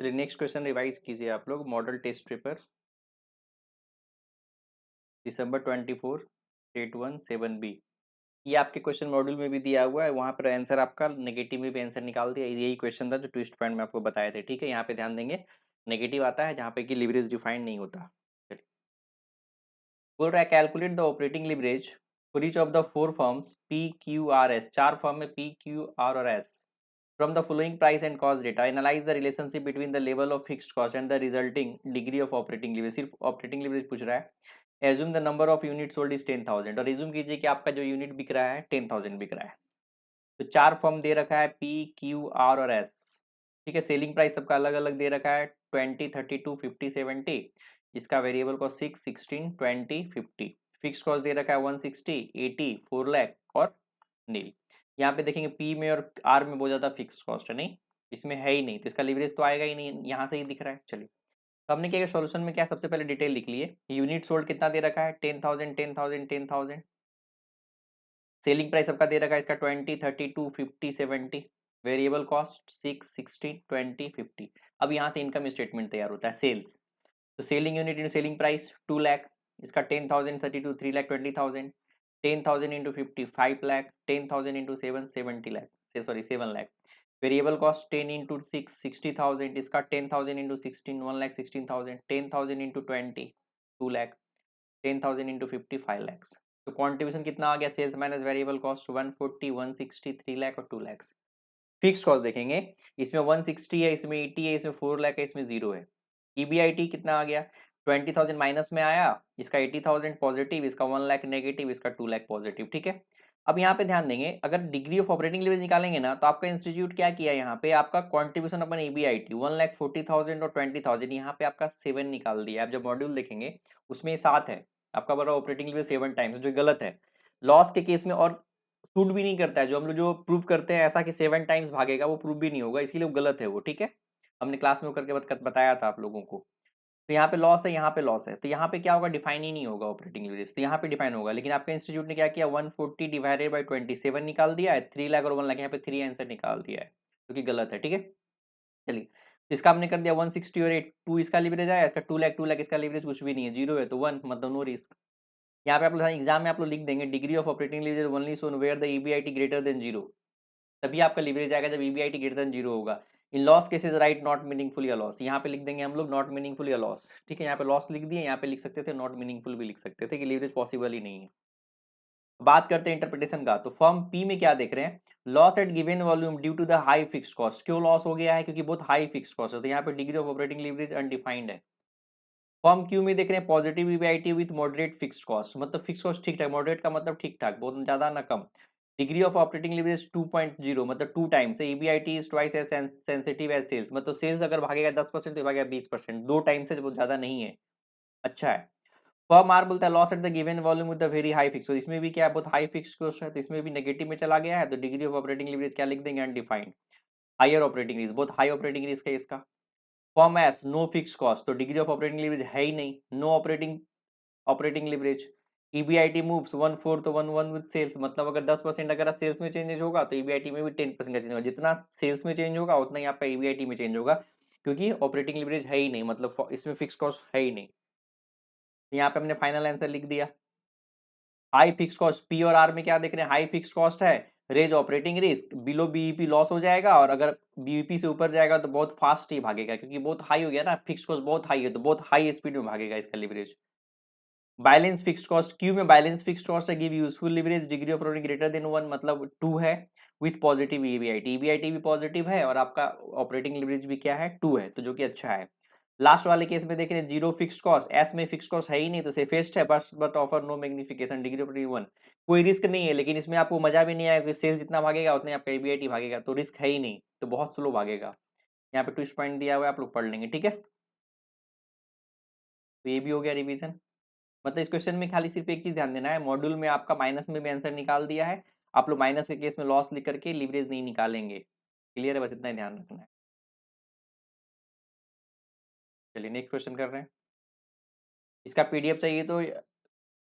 चलिए next question revise कीजिए आप लोग। मॉडल टेस्ट पेपर दिसंबर 24 स्टेट 1 7B। ये आपके क्वेश्चन मॉड्यूल में भी दिया हुआ है, वहाँ पर आंसर आपका नेगेटिव में भी आंसर निकाल दिया। यही क्वेश्चन था जो ट्विस्ट पॉइंट में आपको बताए थे। ठीक है, यहाँ पे ध्यान देंगे, नेगेटिव आता है जहाँ पे कि लिवरेज डिफाइंड नहीं होता। चलिए, बोल रहा है calculate the operating leverage for each of the four firms P Q R S. चार फर्म में पी क्यू आर और S. From the following price and cost data, analyze the relationship between the level of fixed cost and the resulting degree of operating leverage। सिर्फ operating leverage पूछ रहा है। Assume the number of units sold is 10,000 और assume कीजिए कि आपका जो unit बिक रहा है 10,000 बिक रहा है। तो चार फर्म दे रखा है P, Q, R और S। ठीक है, सेलिंग प्राइस सबका अलग अलग दे रखा है 20, 32, 50, 70। इसका वेरिएबल कॉस्ट 6, 16, 20, 50। फिक्स कॉस्ट दे रखा है 160, 80, 4 लाख और नील। यहाँ पे देखेंगे पी में और आर में बहुत ज़्यादा फिक्स कॉस्ट है, नहीं इसमें है ही नहीं, तो इसका लिवरेज तो आएगा ही नहीं, यहाँ से ही दिख रहा है। चलिए, तो हमने क्या किया, सॉल्यूशन में क्या सबसे पहले डिटेल लिख लिए। यूनिट सोल्ड कितना दे रखा है 10,000, 10,000, 10,000। सेलिंग प्राइस सबका दे रखा है इसका 20, 32, 50, 70। Variable cost 6, 16, 20, 50। अब यहाँ से इनकम स्टेटमेंट तैयार होता है। सेल्स, तो selling unit in selling price 2 lakh, इसका 10,000, 32, 3 लाख 20,000। 10,000 इंटू 50 5 लाख, 10,000 इंटू 7 70 लाख, से sorry 7 lakh. Variable cost 10 into 6 60,000, इसका 10,000 into 16 1 lakh 16,000। 10,000 into 20 2 lakh. 10,000 into 50 5 lakh. तो कॉन्ट्रीब्यूशन कितना आ गया sales minus variable cost 140 160 3 lakh और 2 लाख। फिक्स कॉस्ट देखेंगे, इसमें 160 है, इसमें 80 है, इसमें 4 लाख है, इसमें 0 है। ईबीआईटी कितना आ गया 20,000 माइनस में आया, इसका 80,000 पॉजिटिव, इसका 1 लाख नेगेटिव, इसका 2 लाख पॉजिटिव। ठीक है, अब यहाँ पे ध्यान देंगे, अगर डिग्री ऑफ ऑपरेटिंग लिवरेज निकालेंगे ना, तो आपका इंस्टीट्यूट क्या किया, यहाँ पे आपका कॉन्ट्रीब्यूशन अपन ईबीआईटी 1,40,000 और 20,000, यहाँ पे आपका 7 निकाल दिया। आप जब मॉड्यूल देखेंगे उसमें 7 है, आपका बड़ा ऑपरेटिंग लिवरेज 7 टाइम्स, जो गलत है लॉस के केस में, और सूट भी नहीं करता है। जो हम लोग जो प्रूव करते हैं ऐसा कि 7 टाइम्स भागेगा, वो प्रूव भी नहीं होगा, इसीलिए वो गलत है वो। ठीक है, हमने क्लास में करके बताया था आप लोगों को। तो यहाँ पे लॉस है, यहाँ पे लॉस है, तो यहाँ पे क्या होगा, डिफाइन ही नहीं होगा ऑपरेटिंग लिवरेज, तो यहाँ पे डिफाइन होगा। लेकिन आपके इंस्टीट्यूट ने क्या किया, 140 डिवाइडेड बाई 27 निकाल दिया है, 3 लाख और 1 लाख, यहाँ पे 3 आंसर निकाल दिया है, जो कि गलत है। ठीक है, चलिए, इसका हमने कर दिया 160 और 8 2 इसका लिवरेज आया, इसका 2 लाख 2 लाख, इसका लिवरेज कुछ भी नहीं है, 0 है, तो 1 मतलब नो रिस्क। यहाँ पे आप लोग एग्जाम में आप लोग लिख देंगे degree of operating leverage only soon where the EBIT greater than 0। तभी आपका लिवरेज आएगा जब ईबीआईटी ग्रेटर देन 0 होगा। In loss cases right not meaningful या लॉस, यहाँ पे लिख देंगे हम लोग नॉट मीनिंगफुल या लॉस। ठीक है, यहाँ पे लॉस लिख दिए, यहाँ पे लिख सकते थे नॉट मीनिंगफुल भी लिख सकते थे कि लिवरेज पॉसिबल ही नहीं है। बात करते हैं इंटरप्रिटेशन का, तो फर्म पी में क्या देख रहे हैं, loss at given volume due to the high fixed cost. क्यों लॉस हो गया है, क्योंकि बहुत हाई फिक्स्ड कॉस्ट है, तो यहाँ पे degree of operating leverage undefined है। फर्म क्यू में देख रहे हैं positive EBIT with moderate fixed cost, मतलब फिक्स्ड कॉस्ट ठीक ठाक, मॉडरेट का मतलब ठीक ठाक, बहुत ज्यादा ना कम। डिग्री ऑफ ऑपरेटिंग लिवरेज 2.0 मतलब 2 टाइम्स है। EBIT is twice as sensitive as sales, मतलब सेल्स अगर भागेगा 10% तो भागेगा 20%, 2 टाइम्स से बहुत ज्यादा नहीं है, अच्छा है। फर्म आर बोलता है loss at the given volume with the very high fix, तो इसमें भी क्या है, बहुत हाई फिक्स कॉस्ट है, तो इसमें भी नेगेटिव में चला गया है, तो डिग्री ऑफ ऑपरेटिंग लिवरेज क्या लिख देंगे, अनडिफाइंड। हायर ऑपरेटिंग रिस्क, बहुत हाई ऑपरेटिंग रिस्क है इसका। Firm has no fix cost, तो डिग्री ऑफ ऑपरेटिंग लिवरेज है ही नहीं, no operating leverage. EBIT moves 1/4 तो 1/1 विद सेल्स, मतलब अगर 10% अगर सेल्स में चेंजेस होगा तो ईबीआईटी में भी 10% का चेंज होगा, जितना सेल्स में चेंज होगा उतना ही आपका ईबीआईटी में चेंज होगा, क्योंकि ऑपरेटिंग लिवरेज है ही नहीं, मतलब इसमें फिक्स कॉस्ट है ही नहीं। यहाँ पे हमने फाइनल आंसर लिख दिया। हाई फिक्स कॉस्ट पी और आर में क्या देख रहे हैं, हाई फिक्स कॉस्ट है, raise operating risk, below BEP loss हो जाएगा, और अगर बीईपी से ऊपर जाएगा तो बहुत फास्ट ही भागेगा, क्योंकि बहुत हाई हो गया ना, फिक्स कॉस्ट बहुत हाई है, तो बहुत हाई स्पीड में भागेगा इसका leverage. Balance fixed cost Q में बैलेंस फिक्स्ड कॉस्ट है, give useful leverage, degree of operating greater than 1 मतलब 2 है, विथ पॉजिटिव ईबीआईटी, ईबीआईटी भी पॉजिटिव है और आपका ऑपरेटिंग लिवरेज भी क्या है 2 है, तो जो कि अच्छा है। लास्ट वाले केस में देख रहे हैं जीरो फिक्स्ड कॉस्ट, एस में फिक्स्ड कॉस्ट है ही नहीं, तो सेफेस्ट है, but offer no magnification, degree of operating 1, कोई रिस्क नहीं है, लेकिन इसमें आपको मजा भी नहीं आएगा, कि सेल्स जितना भागेगा उतने आपका ईबीआईटी भागेगा, तो रिस्क है ही नहीं, तो बहुत स्लो भागेगा। यहाँ पे ट्विस्ट पॉइंट दिया हुआ है, आप लोग पढ़ लेंगे। ठीक है, तो ये भी हो गया रिवीजन। मतलब इस क्वेश्चन में खाली सिर्फ एक चीज ध्यान देना है, मॉड्यूल में आपका माइनस में भी आंसर निकाल दिया है, आप लोग माइनस के केस में लॉस लिख करके लीवरेज नहीं निकालेंगे। क्लियर है, बस इतना ही ध्यान रखना है। चलिए नेक्स्ट क्वेश्चन कर रहे हैं। इसका पीडीएफ चाहिए तो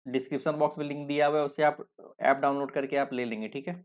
डिस्क्रिप्शन बॉक्स में लिंक दिया हुआ है, उससे आप ऐप डाउनलोड करके आप ले लेंगे। ठीक है।